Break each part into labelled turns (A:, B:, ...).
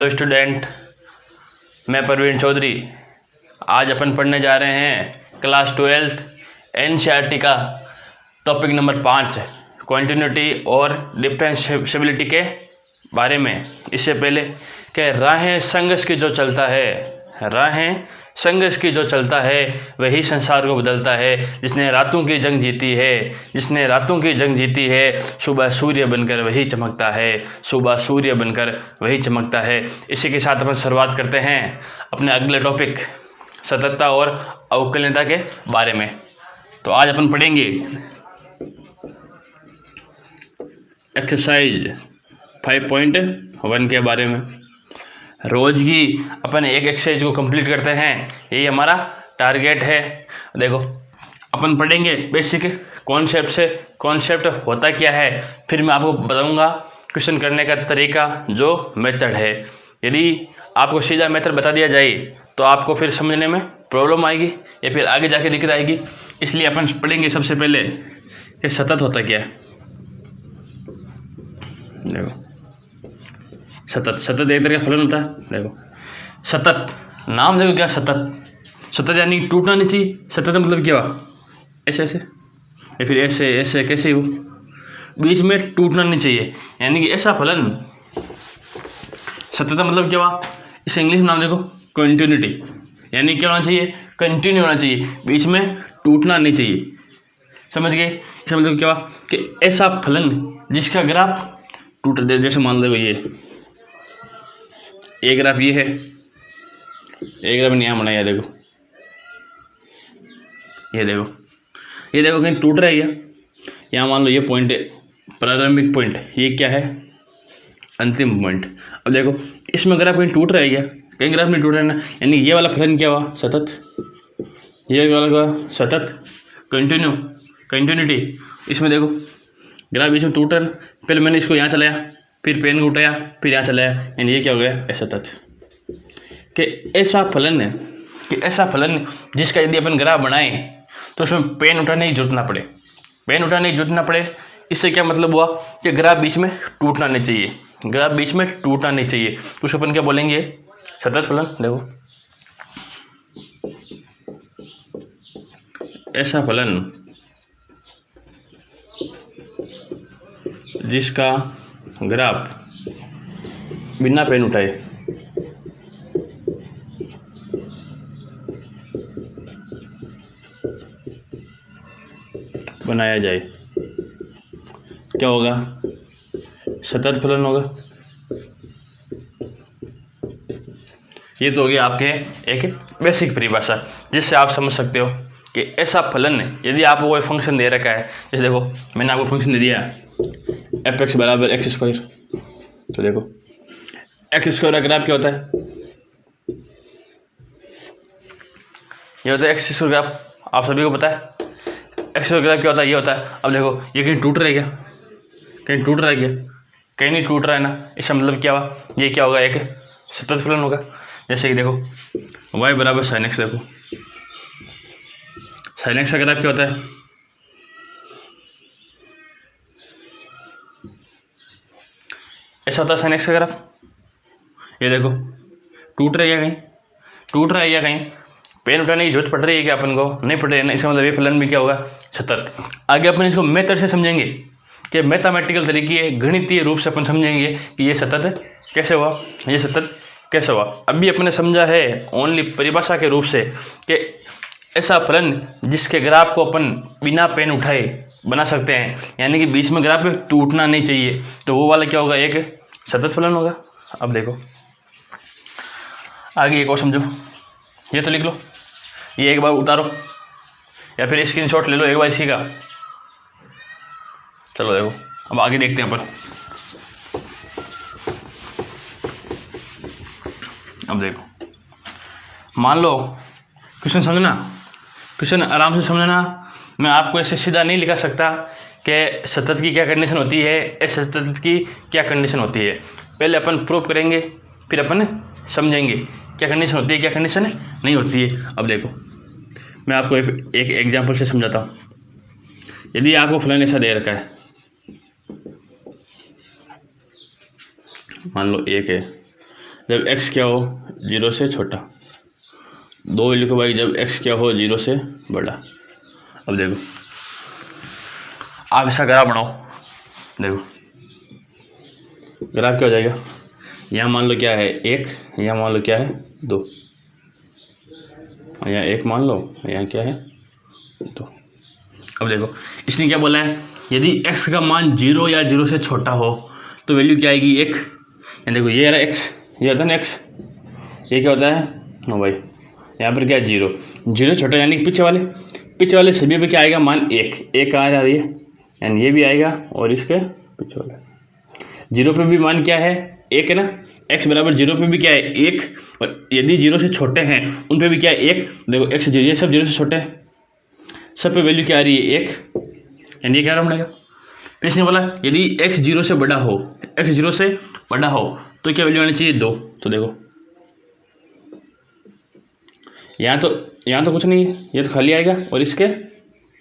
A: तो स्टूडेंट, मैं परवीन चौधरी। आज अपन पढ़ने जा रहे हैं क्लास 12 एनसीईआरटी का टॉपिक नंबर 5 कॉन्टिन्यूटी और डिफरेंशिएबिलिटी के बारे में। इससे पहले कि राहें संघर्ष की जो चलता है वही संसार को बदलता है। जिसने रातों की जंग जीती है सुबह सूर्य बनकर वही चमकता है। इसी के साथ अपन शुरुआत करते हैं अपने अगले टॉपिक सततता और अवकलनीयता के बारे में। तो आज अपन पढ़ेंगे एक्सरसाइज 5.1 के बारे में। रोज की अपन एक एक्सरसाइज को कंप्लीट करते हैं, यही हमारा टारगेट है। देखो, अपन पढ़ेंगे बेसिक कॉन्सेप्ट होता क्या है, फिर मैं आपको बताऊंगा क्वेश्चन करने का तरीका, जो मेथड है। यदि आपको सीधा मेथड बता दिया जाए तो आपको फिर समझने में प्रॉब्लम आएगी या फिर आगे जाके दिक्कत आएगी। इसलिए अपन पढ़ेंगे सबसे पहले कि सतत होता क्या है। देखो, सतत एक तरह का फलन होता है। देखो, सतत नाम देखो क्या, सतत यानी टूटना नहीं चाहिए। सतत मतलब क्या हुआ, ऐसे या फिर ऐसे कैसे हो, बीच में टूटना नहीं चाहिए, यानी कि ऐसा फलन। सतत मतलब क्या हुआ, इसे इंग्लिश में नाम देखो कंटिन्यूटी, यानी क्या होना चाहिए, कंटिन्यू होना चाहिए, बीच में टूटना नहीं चाहिए। समझ गए? इसका मतलब क्या हुआ कि ऐसा फलन जिसका ग्राफ टूट दे। जैसे मान लो ये ग्राफ ये है, एक ग्राफ यहाँ बनाया, देखो ये देखो कहीं टूट रहा है क्या। यहाँ मान लो ये पॉइंट है, प्रारंभिक पॉइंट, ये क्या है, अंतिम पॉइंट। अब देखो इसमें ग्राफ कहीं टूट रहा है क्या, कहीं ग्राफ नहीं टूट रहा है ना, यानी ये वाला फलन क्या हुआ, सतत। ये वाला सतत, कंटिन्यूटी। इसमें देखो ग्राफ इसमें टूट रहा है, पहले मैंने इसको यहाँ चलाया, फिर पेन को उठाया, फिर यहाँ चलाया, यानी ये क्या हो गया, सतत। कि ऐसा फलन जिसका यदि अपन ग्राफ बनाएं तो उसमें पेन उठाने की जरूरत ना पड़े। इससे क्या मतलब हुआ कि ग्राफ बीच में टूटना नहीं चाहिए, तो उसे अपन क्या बोलेंगे, सतत फलन। देखो, ऐसा फलन जिसका ग्राफ बिना पेन उठाए बनाया जाए, क्या होगा, सतत फलन होगा। ये तो हो गया आपके एक बेसिक परिभाषा, जिससे आप समझ सकते हो कि ऐसा फलन यदि आपको कोई फंक्शन दे रखा है। जैसे देखो मैंने आपको फंक्शन दे दिया f(x) बराबर x²। तो देखो x² का ग्राफ क्या होता है, ये होता है x² ग्राफ। आप सभी को पता है x² ग्राफ क्या होता है, ये होता है। अब देखो ये कहीं टूट रहा है क्या, कहीं नहीं टूट रहा है ना। इसका मतलब क्या हुआ, ये क्या होगा, एक सतत फलन होगा। जैसे कि देखो y बराबर sin x। देखो sin x का ग्राफ क्या होता है, ऐसा होता है sin x का ग्राफ। ये देखो टूट रहा है या कहीं पेन उठाने की जरूरत पड़ रही है क्या, अपन को नहीं पड़ रही है ना। इसका मतलब ये फलन भी क्या होगा, सतत। आगे अपन इसको मेथड से समझेंगे कि मैथमेटिकल तरीके, गणितीय रूप से अपन समझेंगे कि ये सतत कैसे हुआ। अभी अपने समझा है ओनली परिभाषा के रूप से कि ऐसा फलन जिसके ग्राफ को अपन बिना पेन उठाए बना सकते हैं, यानी कि बीच में ग्राफ में टूटना नहीं चाहिए, तो वो वाला क्या होगा, एक सतत फलन होगा। अब देखो आगे एक और समझो, ये तो लिख लो, ये एक बार उतारो या फिर स्क्रीनशॉट ले लो एक बार इसी का। चलो देखो अब आगे देखते हैं अपन। अब देखो मान लो क्वेश्चन आराम से समझना। मैं आपको ऐसे सीधा नहीं लिखा सकता कि सतत की क्या कंडीशन होती है, असतत की क्या कंडीशन होती है। पहले अपन प्रूव करेंगे, फिर अपन समझेंगे क्या कंडीशन होती है, क्या कंडीशन नहीं होती है। अब देखो मैं आपको एक एग्जाम्पल से समझाता हूँ। यदि आपको फलन ऐसा दे रखा है, मान लो 1 है, जब x क्या हो 0 से छोटा, दो वैल्यू को भाई जब x क्या हो 0 से बड़ा। अब देखो आप इसका ग्राफ बनाओ, देखो ग्राफ क्या हो जाएगा, यहाँ मान लो क्या है 1, यहाँ मान लो क्या है 2, यहाँ 1 मान लो, यहाँ क्या है 2। अब देखो इसने क्या बोला है, यदि x का मान 0 या 0 से छोटा हो तो वैल्यू क्या आएगी 1। देखो ये रहा x, ये होता है ना x, ये क्या होता है हाँ भाई यहाँ पर क्या है 0 छोटा, यानी कि पीछे वाले सभी पे क्या आएगा मान 1 आ रही है, यानी ये भी आएगा और इसके पीछे वाले 0 पे भी मान क्या है 1 है ना, x बराबर 0 पे भी क्या है 1, और यदि 0 से छोटे हैं उन पे भी क्या है 1। देखो x ये सब 0 से छोटे हैं, सब पे वैल्यू क्या आ रही है 1, यानी ये क्या रहा पड़ेगा। फिर इसने बोला यदि x 0 से बड़ा हो, x 0 से बड़ा हो तो क्या वैल्यू आनी चाहिए 2। तो देखो यहाँ तो कुछ नहीं है, ये तो खाली आएगा और इसके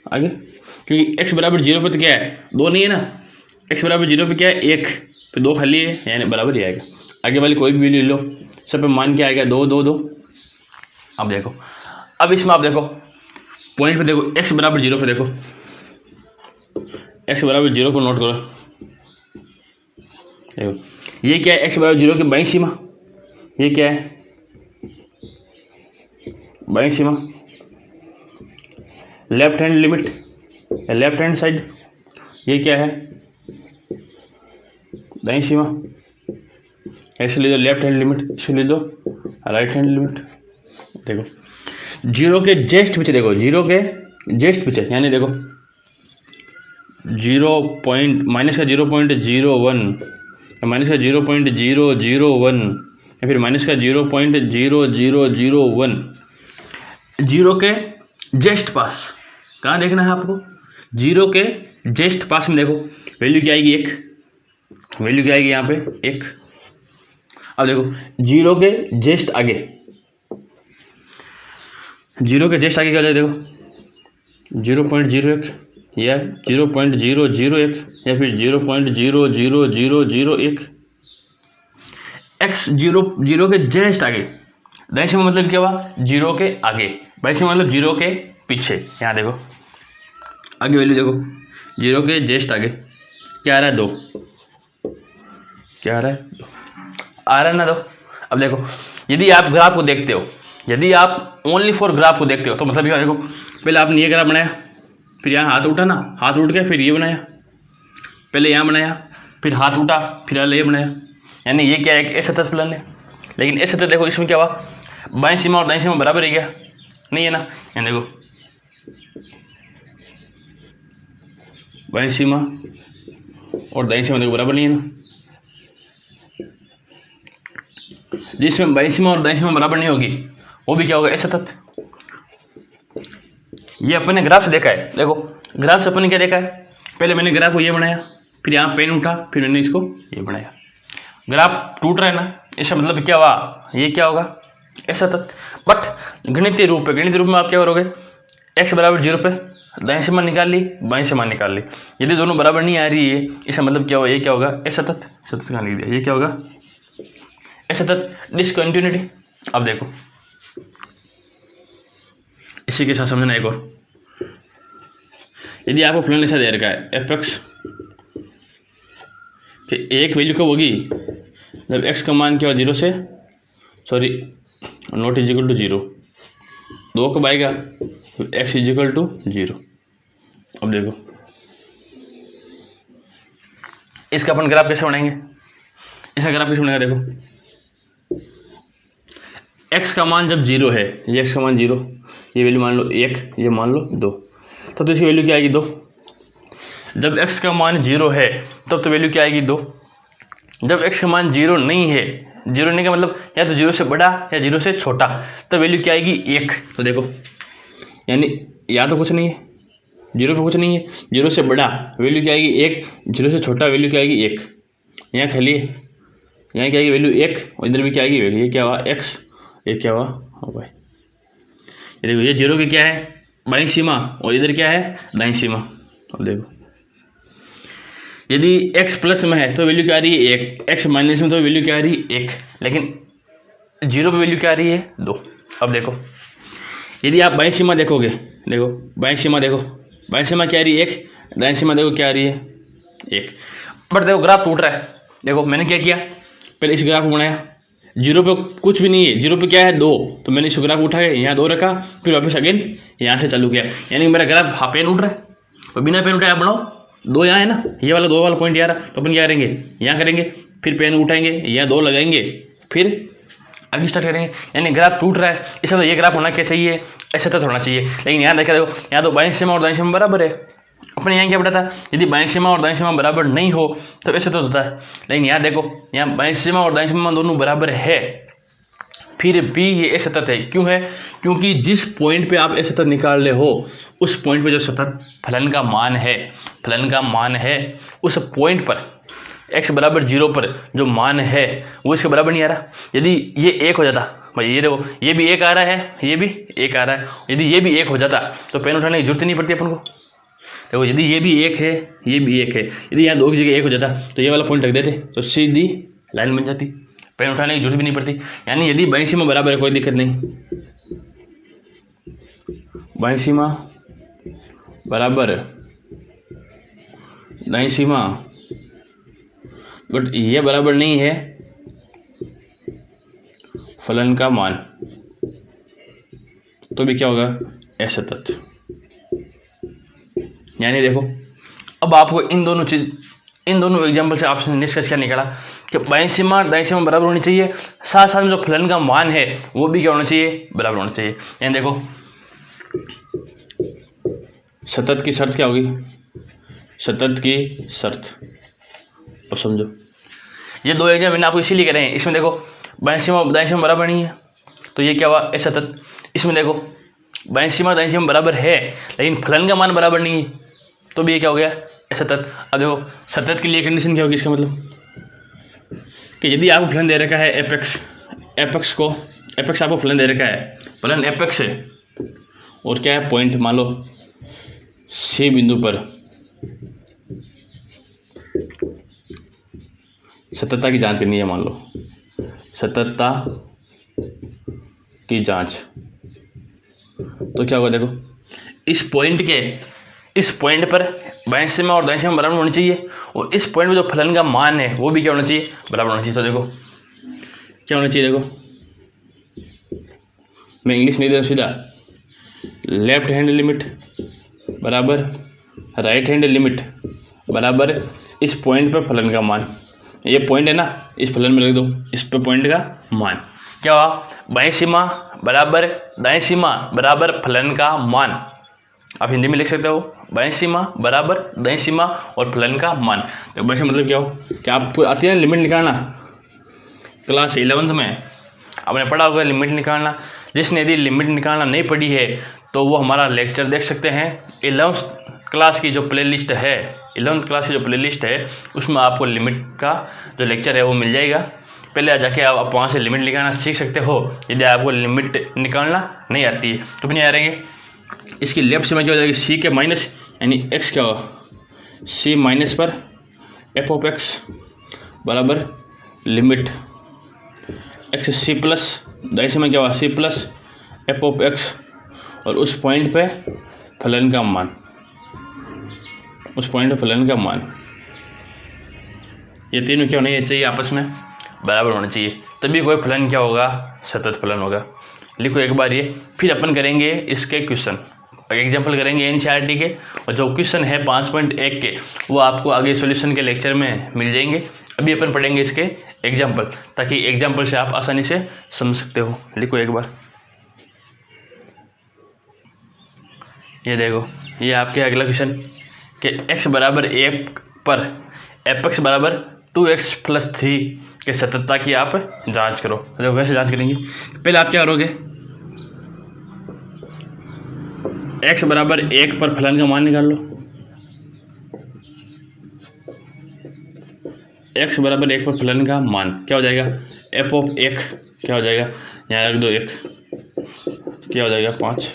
A: आगे, क्योंकि x बराबर 0 पे तो क्या है 2 नहीं है ना, x बराबर 0 पे क्या है 1, फिर 2 खाली है यानी बराबर ही आएगा। आगे वाली कोई भी वैल्यू लो, सब पे मान क्या आएगा 2 2 2। अब देखो अब इसमें आप देखो पॉइंट पे देखो x बराबर 0 पे देखो, x बराबर 0 को नोट करो, देखो ये क्या है x बराबर 0 की बाईं सीमा, ये क्या है बाईं सीमा, left hand limit, left hand side, ये क्या है दाईं सीमा, ऐसे ले दो लेफ्ट हैंड लिमिट, इसे ले दो राइट हैंड लिमिट। देखो 0 के जस्ट पीछे, देखो 0 के जस्ट पीछे, यानी देखो 0 पॉइंट माइनस का 0.01, माइनस का 0.001, या फिर माइनस का 0.0001, 0 के जस्ट पास, कहाँ देखना है आपको 0 के जस्ट पास में देखो वैल्यू क्या आएगी 1, वैल्यू क्या आएगी यहाँ पे 1। अब देखो 0 के जस्ट आगे, 0 के जस्ट आगे क्या हो जाए देखो 0.01 या 0.001 या फिर 0.00001। x 0 के जस्ट आगे, दाईं से मतलब क्या हुआ 0 के आगे, बाईं से मतलब 0 के पीछे। यहाँ देखो आगे वैल्यू देखो 0 के जस्ट आगे क्या आ रहा है 2, क्या आ रहा है 2 आ रहा है ना 2। अब देखो यदि आप ग्राफ को देखते हो, यदि आप ओनली फॉर ग्राफ को देखते हो तो मतलब ये देखो पहले आपने ये ग्राफ बनाया, फिर यहाँ हाथ उठा ना, हाथ उठ के फिर ये बनाया, पहले यहाँ बनाया फिर हाथ उठा फिर ये बनाया, यानी ये क्या है एक ऐसा प्लान है। लेकिन ऐसे तो देखो इसमें क्या हुआ बाईं सीमा और दाईं सीमा बराबर है क्या, नहीं है ना, यानी देखो बाईं सीमा और दाईं सीमा देखो बराबर नहीं है ना, जिसमें बाईं सीमा और दाईं सीमा बराबर नहीं होगी वो भी क्या होगा ऐसा तथ्य। ये अपन ने ग्राफ से देखा है, देखो ग्राफ से अपन ने क्या देखा है, पहले मैंने ग्राफ को ये बनाया, फिर यहाँ पेन उठा, फिर मैंने इसको ये बनाया, ग्राफ टूट रहा है ना, इसका मतलब क्या हुआ ये क्या होगा ऐसा तथ्य। बट गणितीय रूप में आप क्या करोगे x बराबर 0 पे दाईं सीमा निकाल ली, बाईं सीमा निकाल ली, यदि दोनों बराबर नहीं आ रही है इसका मतलब क्या होगा ये क्या होगा ऐसा तथ्य, सत्य कहाँ लिख दिया, ये क्या होगा ऐसा तथ्य डिसकंटिन्यूटी। अब देखो इसी के साथ समझना एक और, यदि आपको प्लान ऐसा दे रखा है एफ एक्स कि एक वैल्यू कब होगी जब x का मान क्या हो 0 से नॉट इजिकल टू 0, 2 कब आएगा x इजिकल टू 0। अब देखो इसका अपन ग्राफ कैसे बनाएंगे, इसका ग्राफ कैसे बनेगा, देखो x का मान जब 0 है, ये x का मान 0, ये वैल्यू मान लो 1, ये मान लो 2, तो इसकी वैल्यू क्या आएगी 2। जब x का मान 0 है तब तो वैल्यू क्या आएगी 2। जब x का मान 0 नहीं है, 0 नहीं का मतलब या तो 0 से बड़ा या 0 से छोटा, तो वैल्यू क्या आएगी 1। तो देखो यानी या तो कुछ नहीं है 0 पे कुछ नहीं है, 0 से बड़ा वैल्यू क्या आएगी 1, 0 से छोटा वैल्यू क्या आएगी 1, यहाँ खाली है, यहाँ क्या आएगी वैल्यू 1 और इधर भी क्या आएगी वैल्यू, ये क्या हुआ x, ये क्या हुआ हाँ भाई, ये देखो ये 0 की क्या है बाईं सीमा और इधर क्या है दाईं सीमा। अब देखो यदि x प्लस में है तो वैल्यू क्या आ रही है 1, x माइनस में तो वैल्यू क्या आ रही है 1, लेकिन जीरो पे वैल्यू क्या आ रही है 2। अब देखो यदि आप बाईं सीमा देखोगे, देखो बाईं सीमा देखो, बाईं सीमा क्या आ रही है 1, दाईं सीमा देखो क्या आ रही है 1। बट देखो ग्राफ टूट रहा है। देखो मैंने क्या किया, पहले इस ग्राफ को बनाया, जीरो पे कुछ भी नहीं है, जीरो पे क्या है 2, तो मैंने इस ग्राफ को उठा के यहाँ 2 रखा, फिर वापस अगेन यहाँ से चालू किया, यानी मेरा ग्राफ हाँ पेन उठ रहा है। तो बिना पेन उठाए आप बनाओ, 2 यहाँ है ना, ये वाला 2 वाला पॉइंट यहाँ रहा, तो अपन क्या करेंगे यहाँ करेंगे, फिर पेन उठाएंगे, यहाँ 2 लगाएंगे, फिर आगे स्टार्ट करेंगे। यानी ग्राफ टूट रहा है, इसमें तो ये ग्राफ होना क्या चाहिए, ऐसा तो होना चाहिए। लेकिन यहाँ देखा, देखो यहाँ तो बाईं सीमा और दाईं सीमा बराबर है। अपने यहाँ क्या पता था, यदि बाईं सीमा और दाईं सीमा बराबर नहीं हो तो ऐसे तो होता है। लेकिन यहाँ देखो, यहाँ बाईं सीमा और दाईं सीमा दोनों बराबर है, फिर भी ये असतत है। क्यों है, क्योंकि जिस पॉइंट पे आप असतत निकाल रहे हो उस पॉइंट पे जो सतत फलन का मान है, फलन का मान है, उस पॉइंट पर x बराबर 0 पर जो मान है वो इसके बराबर नहीं आ रहा। यदि ये 1 हो जाता, भाई ये देखो ये भी 1 आ रहा है, ये भी 1 आ रहा है, यदि ये भी 1 हो जाता तो पेन उठाने की जरूरत ही नहीं पड़ती अपन को। देखो यदि ये भी 1 है, ये भी 1 है, यदि यहाँ 2 की जगह 1 हो जाता तो ये वाला पॉइंट रख देते तो सीधी लाइन बन जाती, पेन उठाने की जरूरत भी नहीं पड़ती। यानी यदि बाईं सीमा बराबर है कोई दिक्कत नहीं, बाईं सीमा बराबर दाईं सीमा, बट ये बराबर नहीं है फलन का मान, तो भी क्या होगा असतत। यानी देखो अब आपको इन दोनों एग्जाम्पल से आपने निष्कर्ष क्या निकाला कि बाईं सीमा दाईं सीमा बराबर होनी चाहिए, साथ साथ में जो फलन का मान है वो भी क्या होना चाहिए, बराबर होना चाहिए। यानी देखो सतत की शर्त क्या होगी, सतत की शर्त, अब समझो ये 2 एग्जाम मैंने आपको इसीलिए कह रहे हैं। इसमें देखो बाईं सीमा दाईं सीमा बराबर नहीं है तो ये क्या हुआ असतत। इसमें देखो बाईं सीमा दाईं सीमा बराबर है लेकिन फलन का मान बराबर नहीं है तो भी ये क्या हो गया असतत। अब देखो सतत के लिए कंडीशन क्या होगी, इसका मतलब कि यदि आपको फलन दे रखा है एपेक्स आपको फलन दे रखा है, फलन एपेक्स है और क्या है पॉइंट, मान लो सी बिंदु पर सततता की जांच करनी है, मान लो सततता की जांच, तो क्या होगा देखो इस पॉइंट पर बाईं सीमा और दाईं सीमा बराबर होनी चाहिए और इस पॉइंट पे जो फलन का मान है वो भी क्या होना चाहिए, बराबर होना चाहिए। तो देखो क्या होना चाहिए, देखो मैं इंग्लिश नहीं दे रहा, सीधा लेफ्ट हैंड लिमिट बराबर राइट हैंड लिमिट बराबर इस पॉइंट पे फलन का मान, ये पॉइंट है ना, इस फलन में रख दो इस पे पॉइंट का मान, क्या हुआ बाईं सीमा बराबर दाईं सीमा बराबर फलन का मान। आप हिंदी में लिख सकते हो बाईं सीमा बराबर दाईं सीमा और फलन का मान। तो वैसे मतलब क्या हो कि आपको आती है लिमिट निकालना, क्लास 11th में आपने पढ़ा होगा लिमिट निकालना। जिसने यदि लिमिट निकालना नहीं पढ़ी है तो वो हमारा लेक्चर देख सकते हैं। 11th क्लास की जो प्लेलिस्ट है, 11th क्लास की जो प्लेलिस्ट है उसमें आपको लिमिट का जो लेक्चर है वो मिल जाएगा। पहले आ जाके आप वहाँ से लिमिट निकालना सीख सकते हो यदि आपको लिमिट निकालना नहीं आती है तो भी नहीं आ रहेंगे। इसकी लेफ्ट से में क्या हो जाएगी, सी के माइनस यानी एक्स क्या होगा सी माइनस पर एफ ऑफ एक्स बराबर लिमिट एक्स सी प्लस, दाईं से में क्या होगा c plus f of x और उस पॉइंट पे फलन का मान, उस पॉइंट पे फलन का मान, ये तीनों क्या होने चाहिए आपस में बराबर होना चाहिए, तभी कोई फलन क्या होगा सतत फलन होगा। लिखो एक बार ये, फिर अपन करेंगे इसके क्वेश्चन, एग्जाम्पल करेंगे एनसीईआरटी के और जो क्वेश्चन है 5.1 के वो आपको आगे सॉल्यूशन के लेक्चर में मिल जाएंगे। अभी अपन पढ़ेंगे इसके एग्जाम्पल ताकि एग्जाम्पल से आप आसानी से समझ सकते हो। लिखो एक बार, ये देखो ये आपके अगला क्वेश्चन कि x बराबर 1 पर एपेक्स बराबर 2x + 3 के सततता की आप जांच करो। देखो कैसे जांच करेंगे, पहले आप क्या करोगे x बराबर 1 पर फलन का मान निकाल लो। x बराबर 1 पर फलन का मान क्या हो जाएगा f ऑफ 1 क्या हो जाएगा, यहाँ रख दो 1 क्या हो जाएगा 5,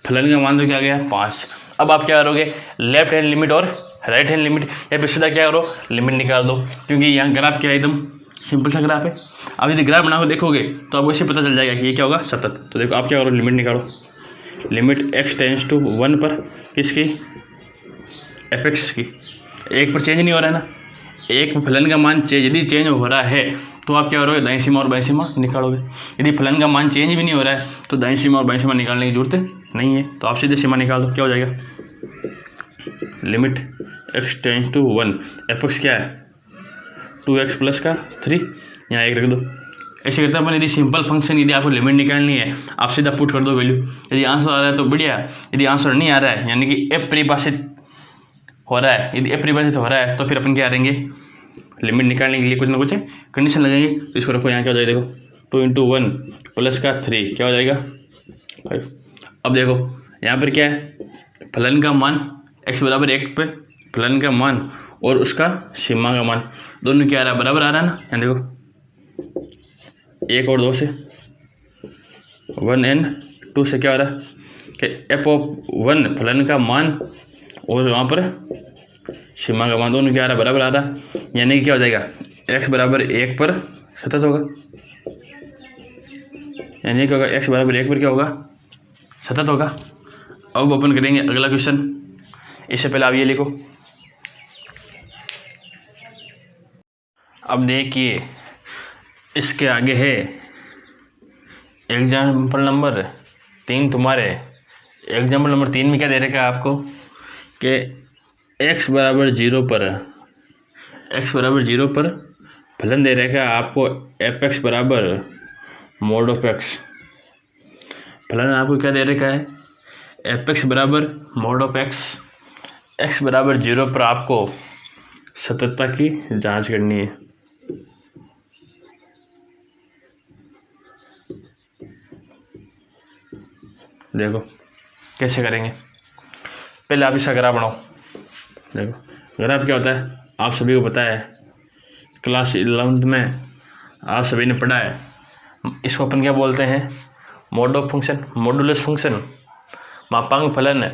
A: फलन का मान तो क्या गया 5। अब आप क्या करोगे लेफ्ट हैंड लिमिट और राइट हैंड लिमिट या फिर सीधा क्या करो लिमिट निकाल दो, क्योंकि यहाँ ग्राफ क्या है एकदम सिंपल सा ग्राफ है। अब यदि ग्राफ बना के देखोगे तो आपको इससे पता चल जाएगा कि ये क्या होगा, सतत। तो देखो आप क्या करो, लिमिट निकालो, लिमिट x टेंस टू 1 पर, किसकी, fx की। एक पर चेंज नहीं हो रहा है ना, एक पर फलन का मान यदि चेंज हो रहा है तो आप क्या करोगे, दाईं सीमा और बाईं सीमा निकालोगे। यदि फलन का मान चेंज भी नहीं हो रहा है तो दाईं सीमा और बाईं सीमा निकालने की जरूरत नहीं है, तो आप सीधे सीमा निकाल दो। क्या हो जाएगा, limit x tends to 1, fx क्या है 2x प्लस का 3, यहाँ 1 रख दो। ऐसे करते हैं अपन। यदि सिंपल फंक्शन, यदि आपको लिमिट निकालनी है, आप सीधा पुट कर दो वैल्यू। यदि आंसर आ रहा है तो बढ़िया, यदि आंसर नहीं आ रहा है यानी कि f परिभाषित हो रहा है, यदि f परिभाषित हो रहा है तो फिर अपन क्या करेंगे, लिमिट निकालने के लिए कुछ ना कुछ कंडीशन लगाएंगे। तो इसको रखो, यहाँ क्या हो जाएगा, देखो 2 × 1 प्लस का 3 क्या हो जाएगा 5। अब देखो यहाँ पर क्या है, फलन का मान x बराबर 1 पे, फलन का मान और उसका सीमा का मान दोनों क्या आ रहा है, बराबर आ रहा है ना। यहाँ देखो 1 और 2 से 1 and 2 से क्या हो रहा है कि f(1) फलन का मान और वहाँ पर सीमा का मान दोनों क्या आ रहा है, बराबर आ रहा है। यानी कि क्या हो जाएगा, x बराबर 1 पर सतत होगा, यानी क्या होगा, x बराबर 1 पर क्या होगा, सतत होगा। अब अपन करेंगे अगला क्वेश्चन। इससे पहले आप ये लिखो, अब देखिए इसके आगे है एग्जाम्पल नंबर 3 तुम्हारे। एग्जाम्पल नंबर 3 में क्या दे रखा है आपको कि x बराबर 0 पर, x बराबर 0 पर फलन दे रखा है आपको fx बराबर मोड ऑफ x। फलन आपको क्या दे रखा है, fx बराबर मोड ऑफ x बराबर 0 पर आपको सततता की जांच करनी है। देखो कैसे करेंगे, पहले आप इसका ग्राफ बनाओ। देखो ग्राफ क्या होता है, आप सभी को पता है, क्लास 11th में आप सभी ने पढ़ा है। इसको अपन क्या बोलते हैं, mode of function, modulus function, मापांक फलन है।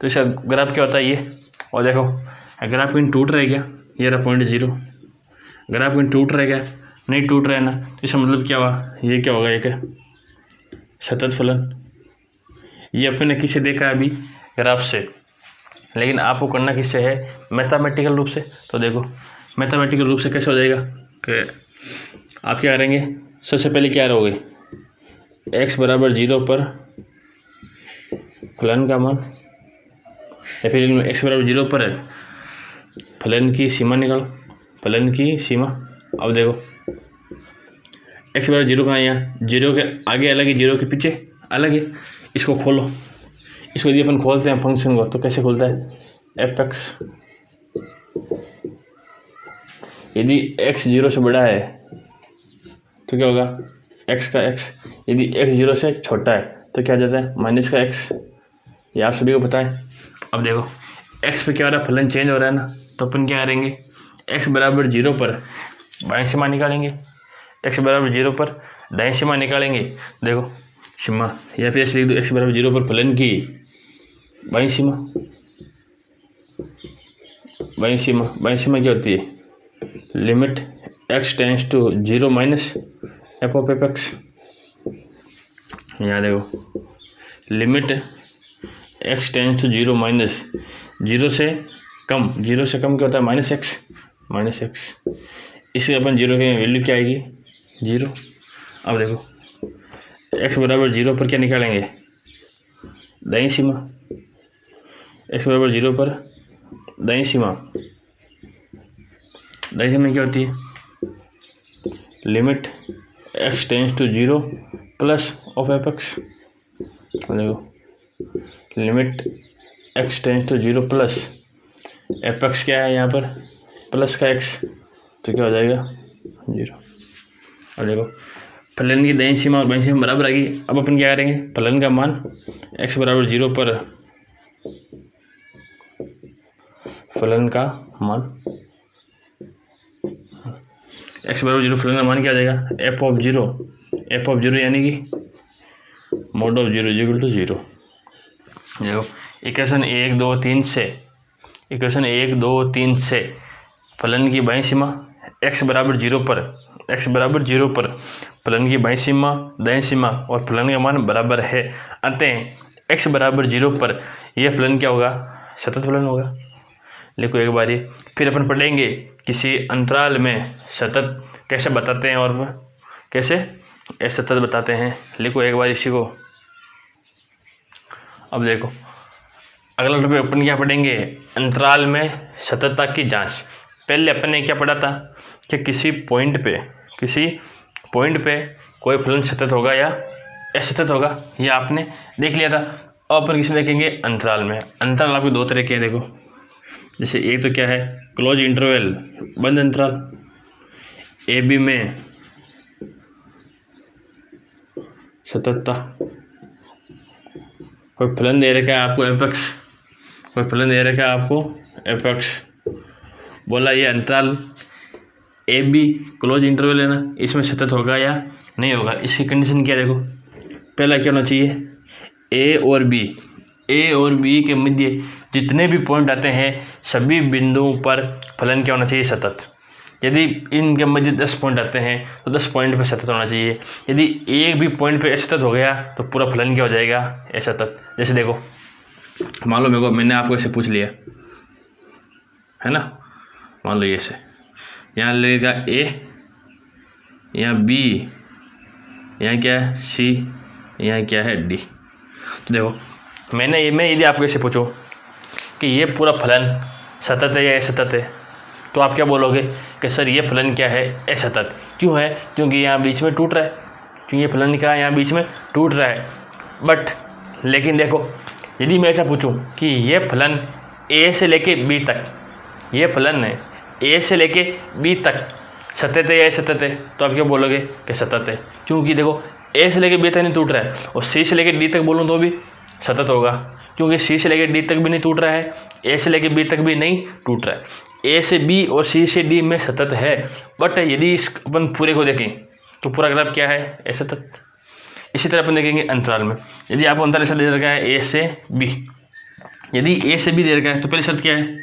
A: तो इसका ग्राफ क्या होता है ये, और देखो ग्राफ कहीं टूट रह गया, ये रहा पॉइंट 0, ग्राफ कहीं टूट रह गया, नहीं टूट रहा है ना, तो इसका मतलब क्या हुआ, ये क्या होगा, ये क्या सतत फलन। ये अपन ने किससे देखा है अभी, ग्राफ से, लेकिन आपको करना किससे है, मैथमेटिकल रूप से। तो देखो मैथमेटिकल रूप से कैसे हो जाएगा कि आप क्या करेंगे, सबसे पहले क्या रहोगे, x बराबर 0 पर फलन का मान, या फिर x बराबर 0 पर फलन की सीमा निकालो, फलन की सीमा। अब देखो x बराबर 0 कहाँ है, यहाँ 0 के आगे अलग है, 0 के पीछे अलग है। इसको खोलो, इसको यदि अपन खोलते हैं फंक्शन को तो कैसे खुलता है, fx। यदि x 0 से बड़ा है तो क्या होगा, x का x, यदि x 0 से छोटा है तो क्या आ जाता है, माइनस का x। ये आप सभी को पता है। अब देखो x पे क्या हो रहा है, फलन चेंज हो रहा है ना, तो अपन क्या करेंगे, x बराबर 0 पर बाईं सीमा निकालेंगे, x बराबर 0 पर दाईं सीमा निकालेंगे। देखो सीमा, या फिर ऐसे लिख दो, x बराबर 0 पर फलन की बाईं सीमा, बाईं सीमा, बाईं सीमा क्या होती है, limit x tends to 0 minus f of fx। यहाँ देखो limit x tends to 0 minus 0 से कम, 0 से कम क्या होता है, माइनस x, माइनस x। इससे अपन 0 की वैल्यू क्या आएगी, 0। अब देखो x बराबर 0 पर क्या निकालेंगे, दाईं सीमा, x बराबर 0 पर दाईं सीमा, दाईं सीमा क्या होती है, limit x tends to 0 plus of fx। देखो limit x tends to 0 plus fx क्या है यहाँ पर, प्लस का x, तो क्या हो जाएगा 0। अब देखो फलन की दाईं सीमा और बाईं सीमा बराबर आ गई। अब अपन क्या करेंगे, फलन का मान x बराबर 0 पर, फलन का मान x बराबर 0, फलन का मान क्या आ जाएगा, f ऑफ 0, f ऑफ 0 यानी कि मोड ऑफ 0 इक्वल टू 0। देखो इक्वेशन 1 2 3 से, इक्वेशन 1 2 3 से फलन की बाईं सीमा x बराबर 0 पर x बराबर 0 पर फलन की बाईं सीमा, दाईं सीमा और फलन का मान बराबर है, अतः x बराबर 0 पर यह फलन क्या होगा, सतत फलन होगा। लिखो एक बारी, फिर अपन पढ़ेंगे किसी अंतराल में सतत कैसे बताते हैं और कैसे असतत बताते हैं। लिखो एक बार इसी को। अब देखो अगला टॉपिक अपन क्या पढ़ेंगे, अंतराल में सततता की जांच। पहले अपन ने क्या पढ़ा था कि किसी पॉइंट पे कोई फलन सतत होगा या असतत होगा, ये आपने देख लिया था। अब अपन किसमें देखेंगे, अंतराल में। अंतराल आपके दो तरह के हैं देखो, जैसे एक तो क्या है क्लोज इंटरवल बंद अंतराल, ए बी में सततता, कोई फलन दे रखा है आपको एपेक्स, कोई फलन दे रखा है आपको एपेक्स, बोला ये अंतराल ए बी क्लोज इंटरवल है ना, इसमें सतत होगा या नहीं होगा। इसकी कंडीशन क्या है देखो, पहला क्या होना चाहिए, ए और बी के मध्य जितने भी पॉइंट आते हैं सभी बिंदुओं पर फलन क्या होना चाहिए, सतत। यदि इनके मध्य 10 पॉइंट आते हैं तो 10 पॉइंट पे सतत होना चाहिए। यदि एक भी पॉइंट पे असतत हो गया तो पूरा फलन क्या हो जाएगा, असतत। जैसे देखो मान लो मेरे को, मैंने आपको ऐसे पूछ लिया है ना, मान लो ये ऐसे, यहाँ लगेगा ए, यहाँ बी, यहाँ क्या है सी, यहाँ क्या है डी। तो देखो मैं यदि आपको ऐसे पूछूं कि ये पूरा फलन सतत है या असतत है, तो आप क्या बोलोगे कि सर ये फलन क्या है, असतत। क्यों है, क्योंकि यहाँ बीच में टूट रहा है, क्योंकि ये फलन क्या है यहाँ बीच में टूट रहा है। बट लेकिन देखो यदि मैं ऐसा पूछूं कि ये फलन ए से लेके बी तक, ये फलन है ए से लेके बी तक सतत है या असतत है, तो आप क्या बोलोगे कि सतत है। क्योंकि देखो ए से लेके बी तक नहीं टूट रहा है, और सी से लेके डी तक बोलूँ तो भी सतत होगा, क्योंकि सी से लेके डी तक भी नहीं टूट रहा है, ए से लेके बी तक भी नहीं टूट रहा है। ए से बी और सी से डी में सतत है, बट यदि इस अपन पूरे को देखें तो पूरा ग्राफ क्या है, असतत। इसी तरह अपन देखेंगे अंतराल में, यदि आपको अंतराल ऐसा दे रखा है ए से बी, यदि ए से बी दे रखा है तो पहले शर्त क्या है,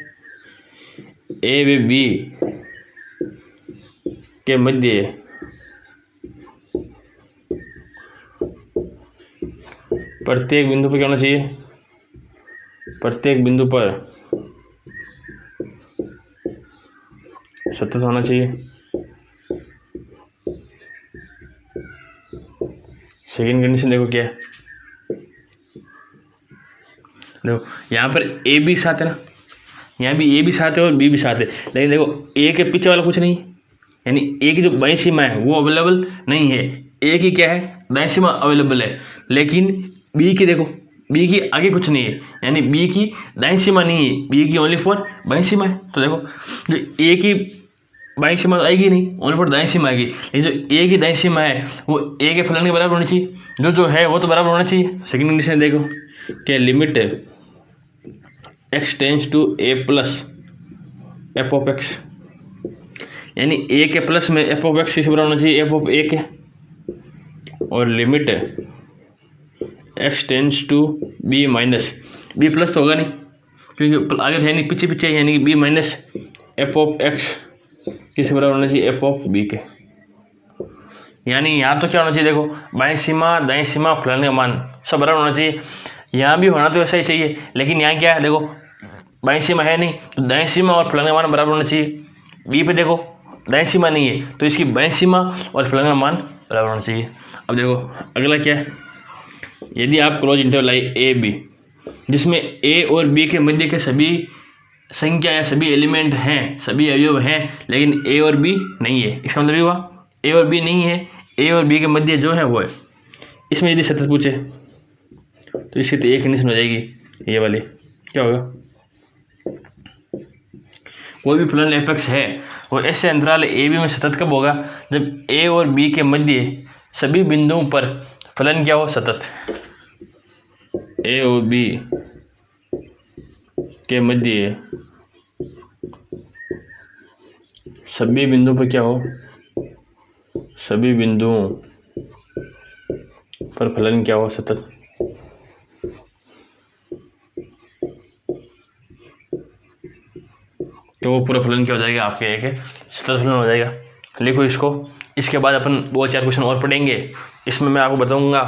A: ए व बी के मध्य प्रत्येक बिंदु पर क्या होना चाहिए, प्रत्येक बिंदु पर सतत होना चाहिए। सेकेंड कंडीशन देखो क्या है, देखो यहाँ पर ए भी साथ है ना, यहाँ भी ए भी साथ है और बी भी साथ है, लेकिन देखो ए के पीछे वाला कुछ नहीं, यानी ए की जो बाईं सीमा है वो अवेलेबल नहीं है। ए की क्या है, दाईं सीमा अवेलेबल है, लेकिन बी की देखो, बी की आगे कुछ नहीं है, यानी बी की दाईं सीमा नहीं है, बी की ओनली फॉर बाईं सीमा है। तो देखो जो ए की बाईं सीमा आएगी नहीं, ओनली फॉर दाईं सीमा आएगी, लेकिन जो ए की दाईं सीमा है वो ए के फलन के बराबर होनी चाहिए, जो है वो तो बराबर होना चाहिए। सेकेंड कंडीशन देखो क्या, limit x tends to a plus f of x, यानी ए के प्लस में एफ ऑफ एक्स किस बराबर होना चाहिए, एफ ऑफ ए के, और limit x tends to b minus, b plus तो होगा नहीं क्योंकि आगे है नहीं, पीछे पीछे, यानी कि b minus F of x किस बराबर होना चाहिए, एफ ऑफ बी के। यानी यहाँ तो क्या होना चाहिए, देखो बाईं सीमा दाईं सीमा फलन का मान सब बराबर होना चाहिए। यहाँ भी होना तो वैसा ही चाहिए, लेकिन यहाँ क्या है, देखो बाईं सीमा है नहीं तो दाईं सीमा और फलन का मान बराबर होना चाहिए। बी पे देखो दाईं सीमा नहीं है तो इसकी बाईं सीमा और फलन का मान बराबर होना चाहिए। अब देखो अगला क्या है, यदि आप close interval I a b जिसमें ए और बी के मध्य के सभी संख्या या सभी एलिमेंट हैं, सभी अवयव हैं, लेकिन ए और बी नहीं है, इसका मतलब ये हुआ ए और बी नहीं है, ए और बी के मध्य जो है वो है। इसमें यदि सतत पूछे तो इसकी तो एक कंडीशन हो जाएगी, ये वाली क्या होगा, कोई भी फलन एपेक्स है वो ऐसे अंतराल ए बी में सतत कब होगा, जब ए और बी के मध्य सभी बिंदुओं पर फलन क्या हो, सतत। ए और बी के मध्य सभी बिंदुओं पर क्या हो, सभी बिंदुओं पर फलन क्या हो, सतत। तो वो पूरा फलन क्या हो जाएगा, आपके एक सतत फलन हो जाएगा। लिखो इसको, इसके बाद अपन 2-4 क्वेश्चन और पढ़ेंगे। इसमें मैं आपको बताऊंगा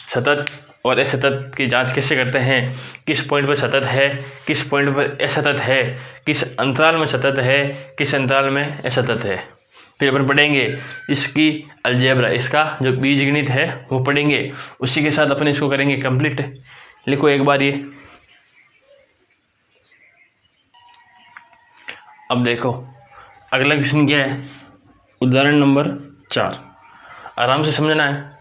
A: सतत और असतत की जांच कैसे करते हैं, किस पॉइंट पर सतत है, किस पॉइंट पर असतत है, किस अंतराल में सतत है, किस अंतराल में असतत है। फिर अपन पढ़ेंगे इसकी अलजेब्रा, इसका जो बीजगणित है वो पढ़ेंगे। उसी के साथ अपन इसको करेंगे कंप्लीट। लिखो एक बार ये। अब देखो अगला क्वेश्चन क्या है, उदाहरण नंबर 4। आराम से समझना है।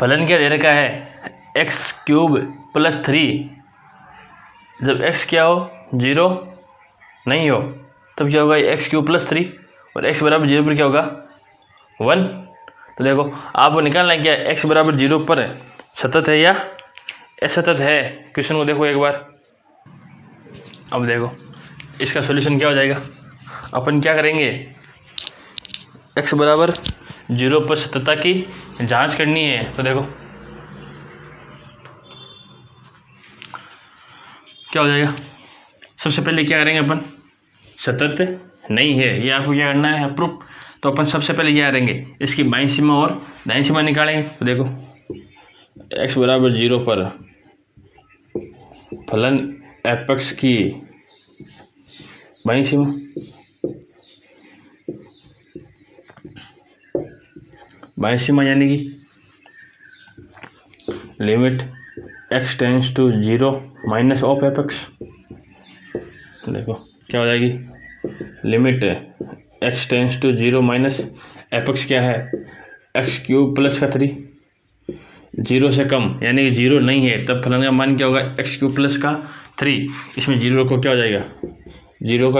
A: फलन क्या दे रखा है, x³ + 3। जब x क्या हो, 0 नहीं हो, तब क्या होगा, x³ + 3 और x = 0 पर क्या होगा, 1। तो देखो आपको निकालना है क्या, x = 0 पर सतत है या असतत है। क्वेश्चन को देखो एक बार। अब देखो इसका सॉल्यूशन क्या हो जाएगा। अपन क्या करेंगे, x = 0 पर सततता की जांच करनी है। तो देखो क्या हो जाएगा, सबसे पहले क्या करेंगे अपन, सतत नहीं है ये आपको क्या करना है, प्रूफ। तो अपन सबसे पहले क्या करेंगे, इसकी बाईं सीमा और दाईं सीमा निकालेंगे। तो देखो x = 0 पर फलन f(x) की बाईं सीमा, बाईं सीमा यानी कि limit x tends to 0 minus of f(x). देखो क्या हो जाएगी, limit x tends to 0 minus f(x) क्या है, x³ + 3। 0 से कम यानी कि 0 नहीं है, तब फलन का मान क्या होगा, x³ + 3। इसमें 0 को क्या हो जाएगा, 0³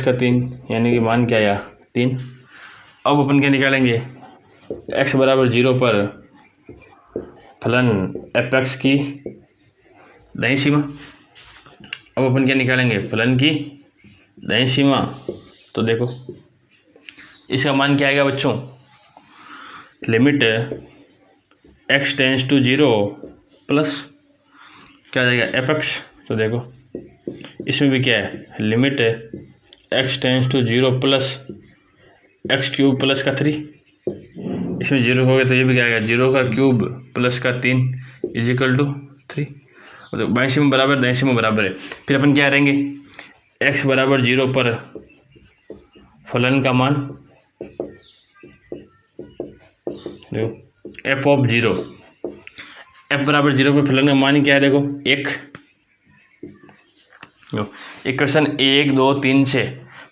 A: + 3 यानी कि मान क्या आया, 3। अब अपन क्या निकालेंगे, x = 0 पर फलन f(x) की दाईं सीमा। अब अपन क्या निकालेंगे, फलन की दाईं सीमा। तो देखो इसका मान क्या आएगा बच्चों, limit x tends to 0 plus क्या आ जाएगा, f(x). तो देखो इसमें भी क्या है, limit x tends to 0 plus x³ + 3। इसमें 0 हो गया तो ये भी क्या आएगा, 0³ + 3 = 3। तो बाईं सीमा बराबर, दाईं सीमा बराबर है। फिर अपन क्या करेंगे, x = 0 पर फलन का मान, देखो f(0), f = 0 पर फलन का मान क्या है, देखो 1। इक्वेशन 1, 2, 3 से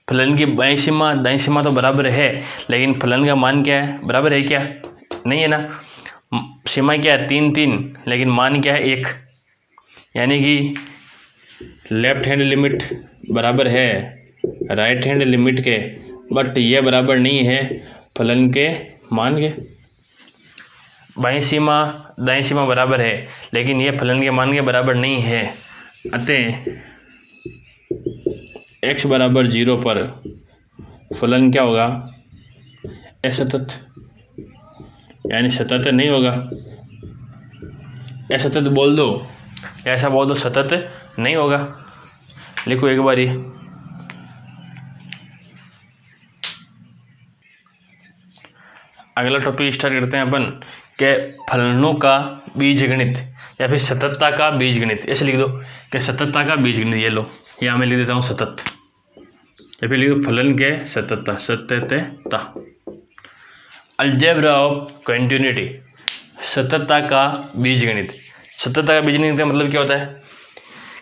A: फलन की बाईं सीमा दाईं सीमा तो बराबर है, लेकिन फलन का मान क्या है, बराबर है क्या, नहीं है ना। सीमा क्या है, 3, 3, लेकिन मान क्या है, 1। यानी कि लेफ्ट हैंड लिमिट बराबर है राइट हैंड लिमिट के, बट ये बराबर नहीं है फलन के मान के। बाईं सीमा दाईं सीमा बराबर है, लेकिन ये फलन के मान के बराबर नहीं है। अतः x = 0 पर फलन क्या होगा, असतत, यानी सतत नहीं होगा। असतत बोल दो, ऐसा बोल दो, सतत नहीं होगा। लिखो एक बार ये। अगला टॉपिक स्टार्ट करते हैं अपन के फलनों का बीजगणित या फिर सततता का बीजगणित। ऐसे लिख दो कि सततता का बीजगणित। ये लो, यहाँ मैं लिख देता हूँ सतत, या फिर लिख दो फलन के सततता, सततता। अलजेब्रा ऑफ कंटिन्यूटी, सततता का बीजगणित। सततता का बीजगणित का मतलब क्या होता है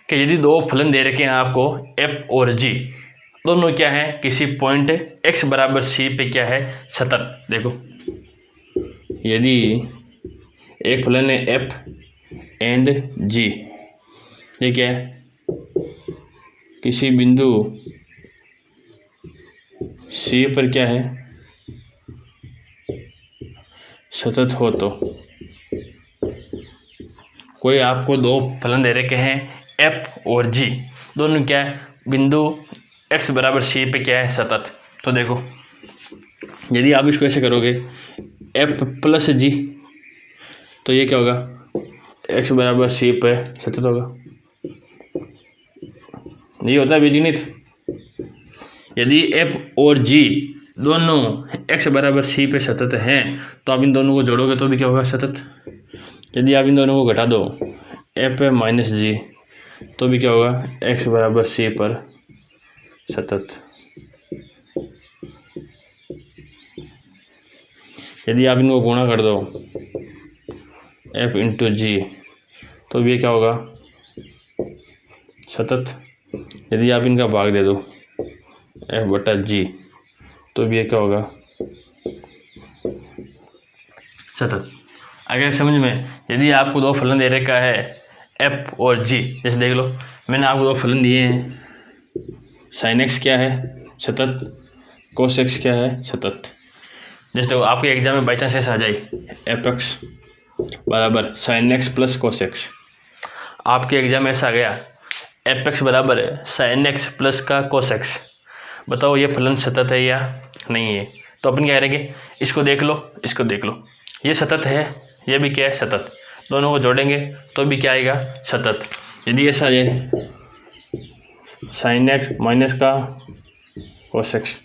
A: कि यदि दो फलन दे रखे हैं आपको f और g, दोनों क्या है, किसी पॉइंट x = c पे क्या है, सतत। देखो यदि एक फलन है f एंड g, ये क्या है, किसी बिंदु c पर क्या है, सतत हो, तो कोई आपको दो फलन दे रखे हैं f और g, दोनों क्या है, बिंदु x = c पे क्या है, सतत। तो देखो यदि आप इसको ऐसे करोगे f + g, तो ये क्या होगा, x = c पे सतत होगा। ये होता है बीजगणित। यदि f और g दोनों x बराबर c पे सतत हैं तो आप इन दोनों को जोड़ोगे तो भी क्या होगा, सतत। यदि आप इन दोनों को घटा दो f माइनस जी तो भी क्या होगा, x बराबर c पर सतत। यदि आप इनको गुणा कर दो f इंटू जी तो भी क्या होगा, सतत। यदि आप इनका भाग दे दो f बटा जी तो भी ये क्या होगा, सतत। अगर समझ में, यदि आपको दो फलन दे रखा है f और g, जैसे देख लो मैंने आपको दो फलन दिए हैं, साइन एक्स क्या है, सतत, कोस एक्स क्या है, सतत। जैसे देखो आपके एग्जाम में बाई चांस ऐसा आ जाए एफ एक्स बराबर sine x plus cos x, आपके एग्जाम में ऐसा आ गया एफ एक्स बराबर साइन एक्स प्लस का कोस एक्स, बताओ ये फलन सतत है या नहीं है। तो अपन क्या करेंगे, इसको देख लो, इसको देख लो, ये सतत है, ये भी क्या है, सतत। दोनों को जोड़ेंगे तो भी क्या आएगा, सतत। यदि ऐसा आ जाए साइन एक्स माइनस का कोस एक्स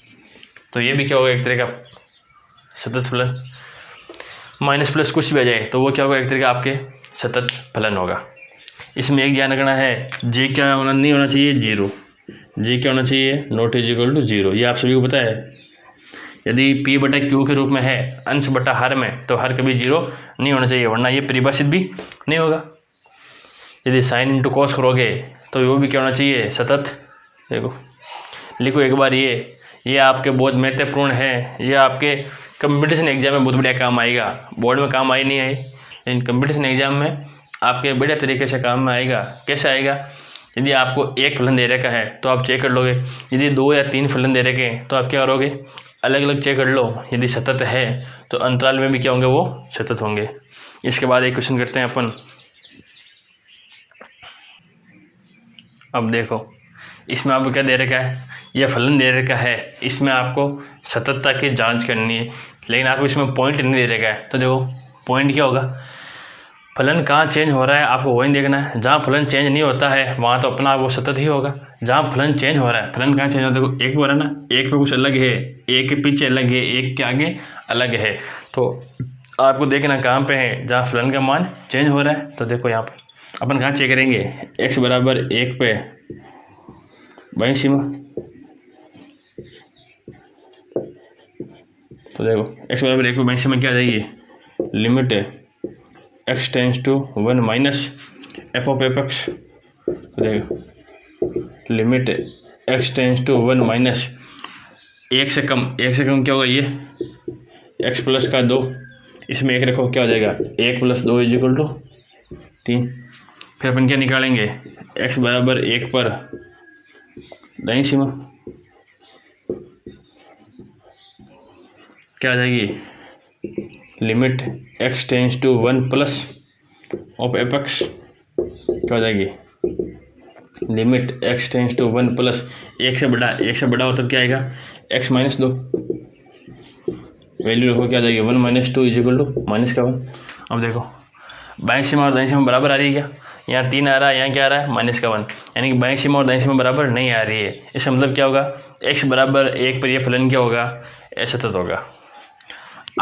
A: तो ये भी क्या होगा, एक तरह का सतत फलन। माइनस प्लस कुछ भी आ जाए तो वो क्या होगा, एक तरह का आपके सतत फलन होगा। इसमें एक ध्यान रखना है, जी क्या होना नहीं होना चाहिए, जीरो। जी क्या होना चाहिए, not is equal to zero. ये आप सभी को पता है। यदि पी बटा क्यू के रूप में है अंश बटा हर में तो हर कभी जीरो नहीं होना चाहिए, वरना ये परिभाषित भी नहीं होगा। यदि साइन इंटू कॉस करोगे तो वो भी क्या होना चाहिए, सतत। देखो लिखो एक बार, ये आपके बहुत महत्वपूर्ण है, ये आपके कंपटीशन एग्जाम में बहुत बढ़िया काम आएगा। बोर्ड में काम आई नहीं है, लेकिन कंपटीशन एग्जाम में आपके बढ़िया तरीके से काम में आएगा। कैसे आएगा, यदि आपको एक फलन दे रखा है तो आप चेक कर लोगे, यदि 2 या 3 फलन दे रखे हैं तो आप क्या करोगे, अलग अलग चेक कर लो। यदि सतत है तो अंतराल में भी क्या होंगे, वो सतत होंगे। इसके बाद एक क्वेश्चन करते हैं अपन। अब देखो इसमें आपको क्या दे रखा है, यह फलन दे रखा है, इसमें आपको सततता की जांच करनी है, लेकिन आपको इसमें पॉइंट नहीं दे रखा है। तो देखो पॉइंट क्या होगा, फलन कहाँ चेंज हो रहा है आपको वही देखना है। जहाँ फलन चेंज नहीं होता है वहाँ तो अपना वो सतत ही होगा। जहाँ फलन चेंज हो रहा है, फलन कहाँ चेंज होता है, देखो एक हो रहा है ना, एक पे कुछ अलग है, एक के पीछे अलग है, एक के आगे अलग है, तो आपको देखना कहाँ पे है, जहाँ फलन का मान चेंज हो रहा है। तो देखो यहाँ पे अपन कहाँ चेक करेंगे, x बराबर 1 पे बाईं सीमा। तो देखो x बराबर 1 पे बाईं सीमा क्या आ जाएगी, limit x tends to 1 minus F of F X. देखो limit x tends to 1 minus एक से कम क्या होगा, ये x प्लस का 2, इसमें एक रखो क्या हो जाएगा, 1 + 2 = 3। फिर अपन क्या निकालेंगे, x बराबर 1 पर दाईं सीमा क्या आ जाएगी, limit x tends to 1 plus of F x क्या हो जाएगी, limit x tends to 1 plus एक से बड़ा हो तब क्या आएगा, x माइनस 2। वैल्यू रखो क्या आ जाएगी, 1 - 2 = -1। अब देखो बाईं सीमा और दाईं सीमा बराबर आ रही है क्या, यहाँ 3 आ रहा है, यहाँ क्या आ रहा है, -1, यानी कि बाईं सीमा और दाईं सीमा बराबर नहीं आ रही है। इसका मतलब क्या होगा, x बराबर 1 पर यह फलन क्या होगा, असतत होगा।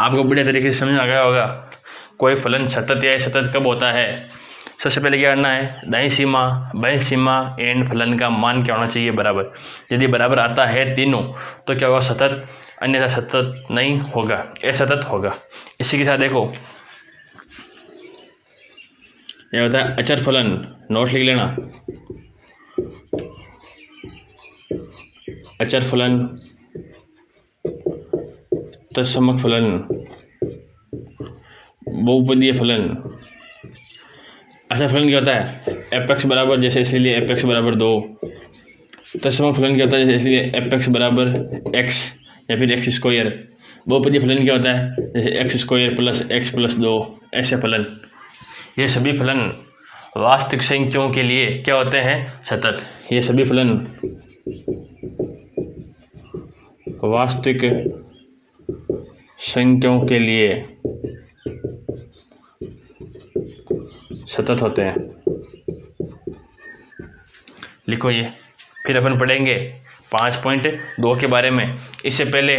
A: आपको बढ़िया तरीके से समझ आ गया होगा कोई फलन सतत या असतत कब होता है। सबसे पहले क्या करना है, दाईं सीमा बाईं सीमा एंड फलन का मान क्या होना चाहिए, बराबर। यदि बराबर आता है तीनों तो क्या होगा, सतत, अन्यथा सतत नहीं होगा, असतत होगा। इसी के साथ देखो यह होता है अचर फलन, नोट लिख लेना, अचर फलन, तत्समक फलन, बहुपदीय फलन। अचर फलन क्या होता है, एफ एक्स बराबर जैसे इसलिए एफ एक्स बराबर 2। तत्समक फलन क्या होता है, जैसे इसलिए एफ एक्स बराबर x या फिर x स्क्वायर। बहुपदीय फलन क्या होता है, जैसे x² + x + 2, ऐसे फलन। ये सभी फलन वास्तविक संख्याओं के लिए क्या होते हैं, सतत। ये सभी फलन वास्तविक संख्याओं के लिए सतत होते हैं। लिखो ये, फिर अपन पढ़ेंगे 5.2 के बारे में। इससे पहले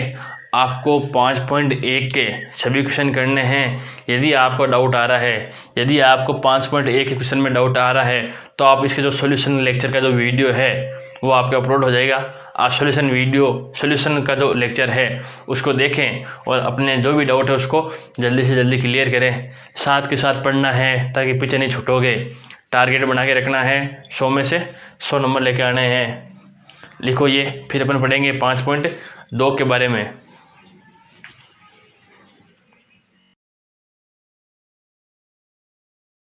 A: आपको 5.1 के सभी क्वेश्चन करने हैं। यदि आपको डाउट आ रहा है, यदि आपको 5.1 के क्वेश्चन में डाउट आ रहा है तो आप इसके जो सॉल्यूशन लेक्चर का जो वीडियो है वो आपके अपलोड हो जाएगा। आप सॉल्यूशन का जो लेक्चर है उसको देखें और अपने जो भी डाउट है उसको जल्दी से जल्दी क्लियर करें। साथ के साथ पढ़ना है ताकि पीछे नहीं छूटोगे। टारगेट बना के रखना है, 100 में से 100 नंबर लेके आने हैं। लिखो ये, फिर अपन पढ़ेंगे 5.2 के बारे में।